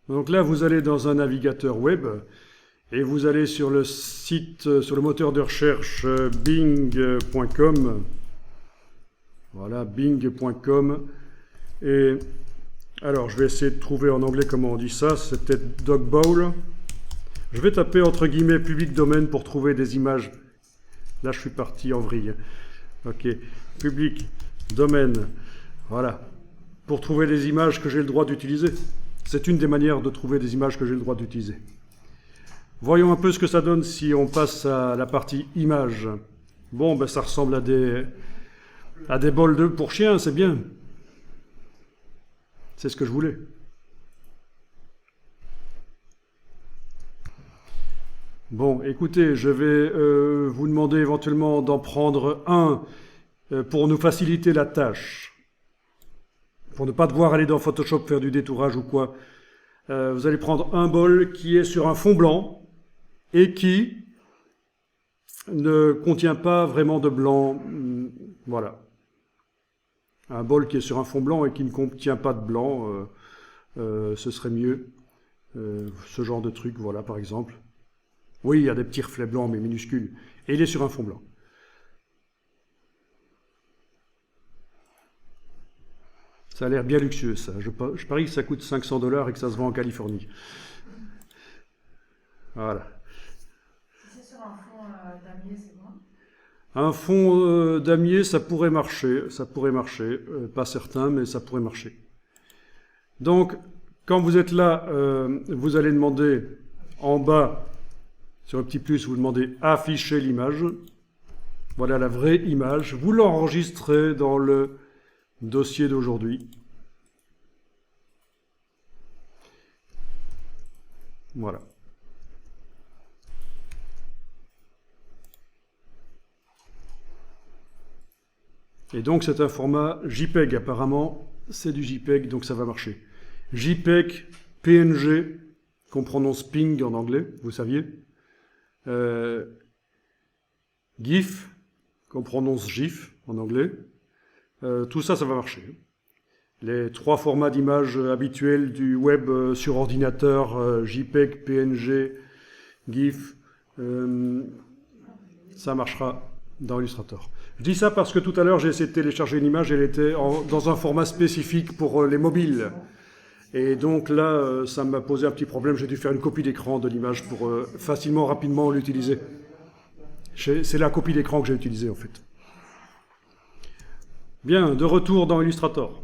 Donc là, vous allez dans un navigateur web et vous allez sur le site, sur le moteur de recherche bing.com. Voilà, bing.com. Et alors, je vais essayer de trouver en anglais comment on dit ça. C'est peut-être Dogbowl. Je vais taper entre guillemets public domain pour trouver des images. Là, je suis parti en vrille. Ok, public domain. Voilà. Pour trouver des images que j'ai le droit d'utiliser. C'est une des manières de trouver des images que j'ai le droit d'utiliser. Voyons un peu ce que ça donne si on passe à la partie images. Bon, ben ça ressemble à des bols pour chiens, c'est bien. C'est ce que je voulais. Bon, écoutez, je vais vous demander éventuellement d'en prendre un pour nous faciliter la tâche. Pour ne pas devoir aller dans Photoshop faire du détourage ou quoi. Vous allez prendre un bol qui est sur un fond blanc et qui ne contient pas vraiment de blanc. Voilà. Un bol qui est sur un fond blanc et qui ne contient pas de blanc, ce serait mieux. Ce genre de truc, voilà, par exemple. Oui, il y a des petits reflets blancs, mais minuscules. Et il est sur un fond blanc. Ça a l'air bien luxueux, ça. Je parie que ça coûte 500 $ et que ça se vend en Californie. Voilà. Si c'est sur un fond damier, c'est bon? Un fond damier, ça pourrait marcher. Ça pourrait marcher. Pas certain, mais ça pourrait marcher. Donc, quand vous êtes là, vous allez demander en bas, sur le petit plus, vous demandez afficher l'image. Voilà la vraie image. Vous l'enregistrez dans le dossier d'aujourd'hui. Voilà. Et donc c'est un format JPEG apparemment, c'est du JPEG donc ça va marcher. JPEG, PNG, qu'on prononce ping en anglais, vous saviez. GIF, qu'on prononce GIF en anglais. Tout ça, ça va marcher. Les trois formats d'images habituels du web sur ordinateur, JPEG, PNG, GIF, ça marchera dans Illustrator. Je dis ça parce que tout à l'heure, j'ai essayé de télécharger une image, elle était dans un format spécifique pour les mobiles. Et donc là, ça m'a posé un petit problème, j'ai dû faire une copie d'écran de l'image pour facilement, rapidement l'utiliser. C'est la copie d'écran que j'ai utilisée en fait. Bien, de retour dans Illustrator.